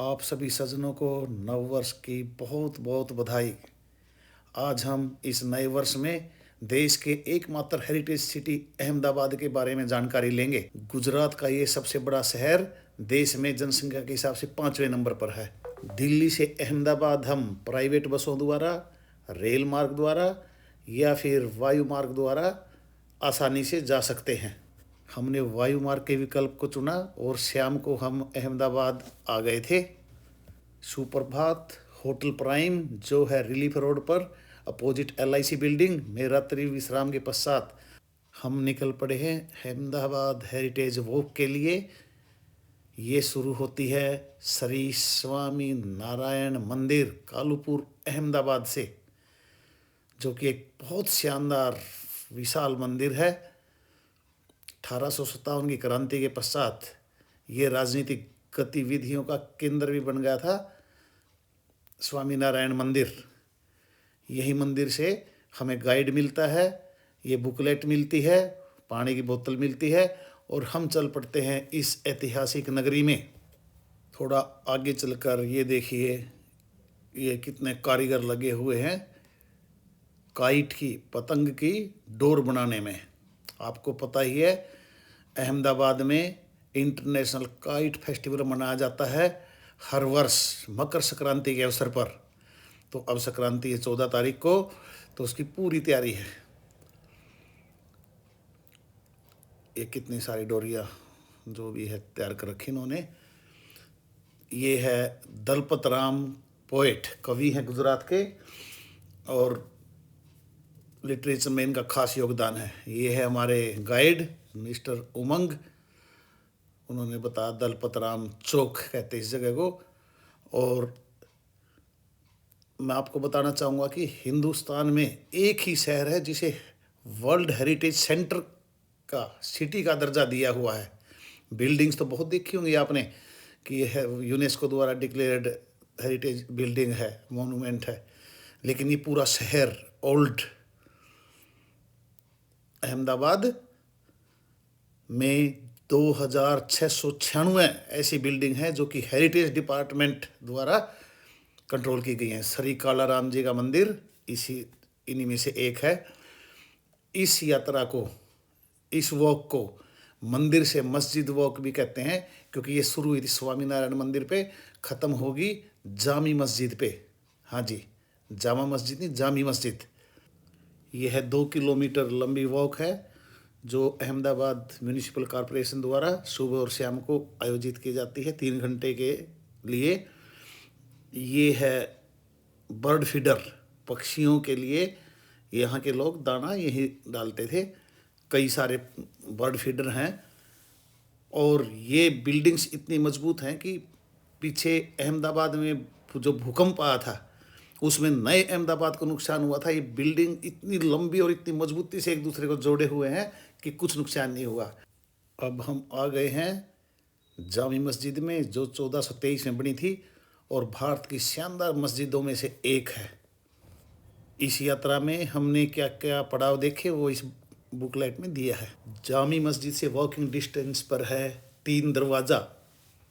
आप सभी सज्जनों को नव वर्ष की बहुत बहुत बधाई। आज हम इस नए वर्ष में देश के एकमात्र हेरिटेज सिटी अहमदाबाद के बारे में जानकारी लेंगे। गुजरात का ये सबसे बड़ा शहर देश में जनसंख्या के हिसाब से 5वें नंबर पर है। दिल्ली से अहमदाबाद हम प्राइवेट बसों द्वारा, रेल मार्ग द्वारा या फिर वायु मार्ग द्वारा आसानी से जा सकते हैं। हमने वायु मार्ग के विकल्प को चुना और शाम को हम अहमदाबाद आ गए थे। सुप्रभात होटल प्राइम जो है रिलीफ रोड पर अपोजिट LIC बिल्डिंग में रात्रि विश्राम के पश्चात हम निकल पड़े हैं अहमदाबाद हेरिटेज वॉक के लिए। ये शुरू होती है श्री स्वामी नारायण मंदिर कालूपुर अहमदाबाद से, जो कि एक बहुत शानदार विशाल मंदिर है। 1857 की क्रांति के पश्चात ये राजनीतिक गतिविधियों का केंद्र भी बन गया था। स्वामीनारायण मंदिर, यही मंदिर से हमें गाइड मिलता है, ये बुकलेट मिलती है, पानी की बोतल मिलती है और हम चल पड़ते हैं इस ऐतिहासिक नगरी में। थोड़ा आगे चलकर ये देखिए, ये कितने कारीगर लगे हुए हैं काइट की, पतंग की डोर बनाने में। आपको पता ही है अहमदाबाद में इंटरनेशनल काइट फेस्टिवल मनाया जाता है हर वर्ष मकर संक्रांति के अवसर पर। तो अब संक्रांति है 14 तारीख को, तो उसकी पूरी तैयारी है। ये कितनी सारी डोरियाँ जो भी है तैयार कर रखी इन्होंने। ये है दलपत राम, पोएट, कवि हैं गुजरात के और लिटरेचर में इनका खास योगदान है। ये है हमारे गाइड मिस्टर उमंग, उन्होंने बताया दलपत राम चौक कहते इस जगह को। और मैं आपको बताना चाहूँगा कि हिंदुस्तान में एक ही शहर है जिसे वर्ल्ड हेरिटेज सेंटर का, सिटी का दर्जा दिया हुआ है। बिल्डिंग्स तो बहुत देखी होंगी आपने कि यह है यूनेस्को द्वारा डिक्लेयर्ड हेरिटेज बिल्डिंग है, मोनूमेंट है, लेकिन ये पूरा शहर ओल्ड अहमदाबाद में 2696 ऐसी बिल्डिंग है जो कि हेरिटेज डिपार्टमेंट द्वारा कंट्रोल की गई हैं। श्री कालाराम जी का मंदिर इन्हीं में से एक है। इस यात्रा को, इस वॉक को मंदिर से मस्जिद वॉक भी कहते हैं, क्योंकि ये शुरू हुई थी स्वामीनारायण मंदिर पे, ख़त्म होगी जामी मस्जिद पे। हाँ जी, जामा मस्जिद नहीं, जामी मस्जिद। ये है 2 किलोमीटर लंबी वॉक है जो अहमदाबाद म्यूनिसिपल कॉरपोरेशन द्वारा सुबह और शाम को आयोजित की जाती है 3 घंटे के लिए। ये है बर्ड फीडर, पक्षियों के लिए यहाँ के लोग दाना यही डालते थे। कई सारे बर्ड फीडर हैं और ये बिल्डिंग्स इतनी मजबूत हैं कि पीछे अहमदाबाद में जो भूकंप आया था उसमें नए अहमदाबाद को नुकसान हुआ था। ये बिल्डिंग इतनी लंबी और इतनी मजबूती से एक दूसरे को जोड़े हुए हैं कि कुछ नुकसान नहीं हुआ। अब हम आ गए हैं जामी मस्जिद में, जो 1423 में बनी थी और भारत की शानदार मस्जिदों में से एक है। इस यात्रा में हमने क्या क्या पड़ाव देखे वो इस बुकलेट में दिया है। जामी मस्जिद से वॉकिंग डिस्टेंस पर है 3 दरवाज़ा,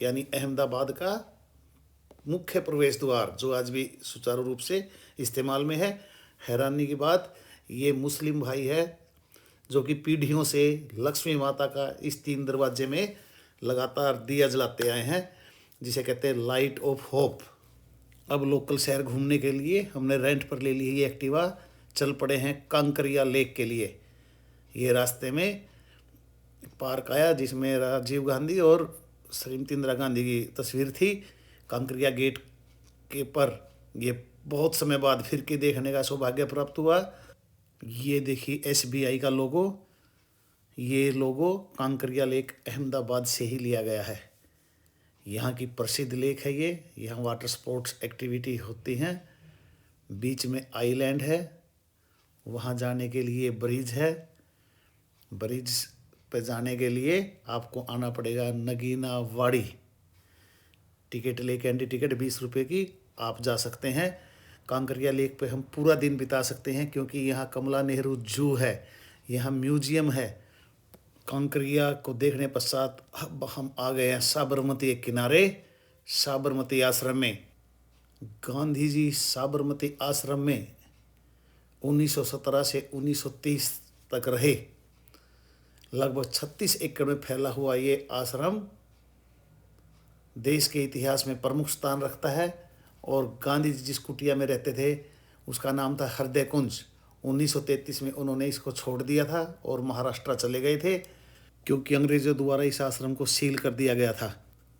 यानी अहमदाबाद का मुख्य प्रवेश द्वार, जो आज भी सुचारू रूप से इस्तेमाल में है। हैरानी की बात, ये मुस्लिम भाई है जो कि पीढ़ियों से लक्ष्मी माता का इस 3 दरवाजे में लगातार दिया जलाते आए हैं, जिसे कहते हैं लाइट ऑफ होप। अब लोकल शहर घूमने के लिए हमने रेंट पर ले ली है ये एक्टिवा, चल पड़े हैं कांकरिया लेक के लिए। ये रास्ते में पार्क आया जिसमें राजीव गांधी और श्रीमती इंदिरा गांधी की तस्वीर थी। कांकरिया गेट के पर ये बहुत समय बाद फिर के देखने का सौभाग्य प्राप्त हुआ। ये देखिए SBI का लोगो, ये लोगो कांकरिया लेक अहमदाबाद से ही लिया गया है। यहाँ की प्रसिद्ध लेक है ये, यहाँ वाटर स्पोर्ट्स एक्टिविटी होती हैं। बीच में आइलैंड है, वहाँ जाने के लिए ब्रिज है। ब्रिज पे जाने के लिए आपको आना पड़ेगा नगीना वाड़ी। टिकट लेके, एंट्री टिकट 20 रुपये की, आप जा सकते हैं। कांकरिया लेक पे हम पूरा दिन बिता सकते हैं क्योंकि यहाँ कमला नेहरू जू है, यहाँ म्यूजियम है। कांकरिया को देखने पश्चात अब हम आ गए हैं साबरमती के किनारे। साबरमती आश्रम में गांधी जी साबरमती आश्रम में 1917 से 1930 तक रहे। लगभग 36 एकड़ में फैला हुआ ये आश्रम देश के इतिहास में प्रमुख स्थान रखता है। और गांधी जी जिस कुटिया में रहते थे उसका नाम था हृदय कुंज। 1933 में उन्होंने इसको छोड़ दिया था और महाराष्ट्र चले गए थे, क्योंकि अंग्रेजों द्वारा इस आश्रम को सील कर दिया गया था।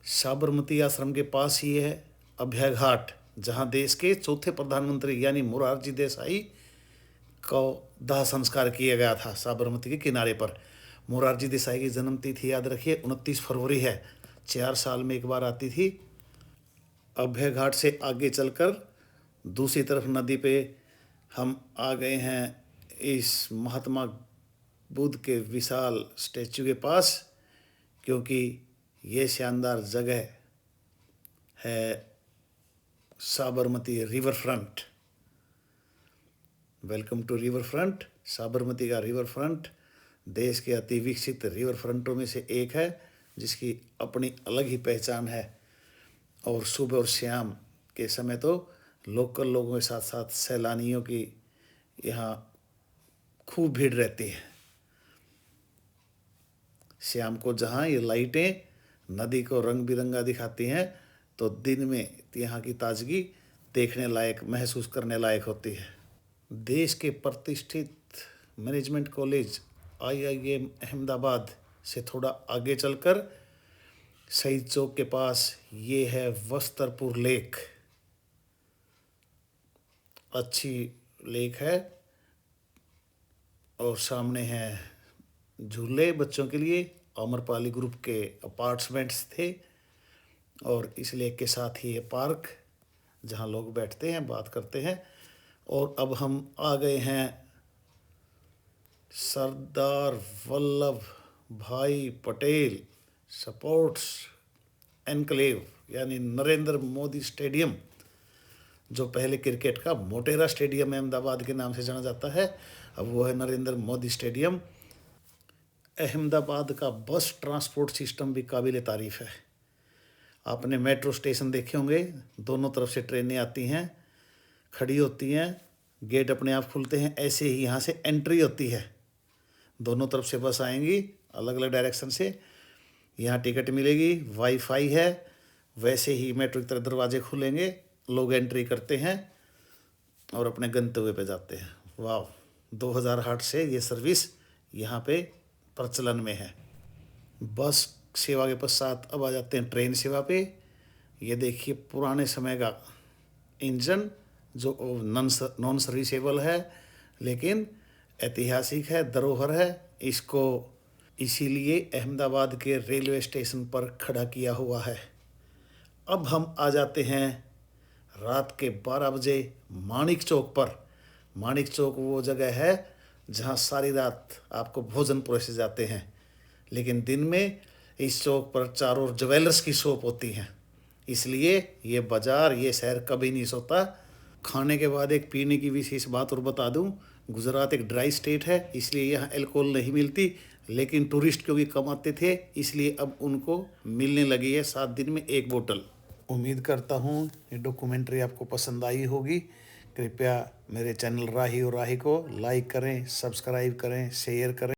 साबरमती आश्रम के पास ही है अभय घाट, जहां देश के चौथे प्रधानमंत्री यानी मोरारजी देसाई को दाह संस्कार किया गया था। साबरमती के किनारे पर मोरारजी देसाई की जन्मतिथि याद रखिए 29 फरवरी है। 4 साल में एक बार आती थी। अभय घाट से आगे चलकर दूसरी तरफ नदी पे हम आ गए हैं इस महात्मा बुद्ध के विशाल स्टैचू के पास, क्योंकि ये शानदार जगह है Sabarmati riverfront. Welcome to riverfront. Sabarmati का रिवर फ्रंट देश के अति विकसित रिवर फ्रंटों में से एक है, जिसकी अपनी अलग ही पहचान है। और सुबह और शाम के समय तो लोकल लोगों के साथ साथ सैलानियों की यहाँ खूब भीड़ रहती है। शाम को जहाँ ये लाइटें नदी को रंग बिरंगा दिखाती हैं, तो दिन में यहाँ की ताजगी देखने लायक, महसूस करने लायक होती है। देश के प्रतिष्ठित मैनेजमेंट कॉलेज IIM अहमदाबाद से थोड़ा आगे चलकर शहीद चौक के पास ये है वस्त्रपुर लेक। अच्छी लेक है और सामने है झूले बच्चों के लिए। अमरपाली ग्रुप के अपार्टमेंट्स थे और इस लेक के साथ ही ये पार्क जहाँ लोग बैठते हैं, बात करते हैं। और अब हम आ गए हैं सरदार वल्लभ भाई पटेल स्पोर्ट्स एनक्लेव यानी नरेंद्र मोदी स्टेडियम, जो पहले क्रिकेट का मोटेरा स्टेडियम अहमदाबाद के नाम से जाना जाता है, अब वो है नरेंद्र मोदी स्टेडियम। अहमदाबाद का बस ट्रांसपोर्ट सिस्टम भी काबिल तारीफ़ है। आपने मेट्रो स्टेशन देखे होंगे, दोनों तरफ से ट्रेनें आती हैं, खड़ी होती हैं, गेट अपने आप खुलते हैं। ऐसे ही यहाँ से एंट्री होती है, दोनों तरफ से बस आएंगी अलग अलग डायरेक्शन से। यहाँ टिकट मिलेगी, वाईफाई है। वैसे ही मेट्रो की तरह दरवाजे खुलेंगे, लोग एंट्री करते हैं और अपने गंतव्य पे जाते हैं। वाह, 2008 से ये सर्विस यहाँ पे प्रचलन में है। बस सेवा के पश्चात अब आ जाते हैं ट्रेन सेवा पे। ये देखिए पुराने समय का इंजन जो नॉन सर्विसेबल है, लेकिन ऐतिहासिक है, धरोहर है। इसको इसीलिए अहमदाबाद के रेलवे स्टेशन पर खड़ा किया हुआ है। अब हम आ जाते हैं रात के 12 बजे माणिक चौक पर। माणिक चौक वो जगह है जहाँ सारी रात आपको भोजन परोसे जाते हैं, लेकिन दिन में इस चौक पर चारों ओर ज्वेलर्स की शॉप होती हैं। इसलिए ये बाज़ार, ये शहर कभी नहीं सोता। खाने के बाद एक पीने की विशेष बात और बता दूं, गुजरात एक ड्राई स्टेट है, इसलिए यहाँ अल्कोहल नहीं मिलती, लेकिन टूरिस्ट क्योंकि कम आते थे इसलिए अब उनको मिलने लगी है 7 दिन में 1 बोतल। उम्मीद करता हूँ ये डॉक्यूमेंट्री आपको पसंद आई होगी। कृपया मेरे चैनल राही और राही को लाइक करें, सब्सक्राइब करें, शेयर करें।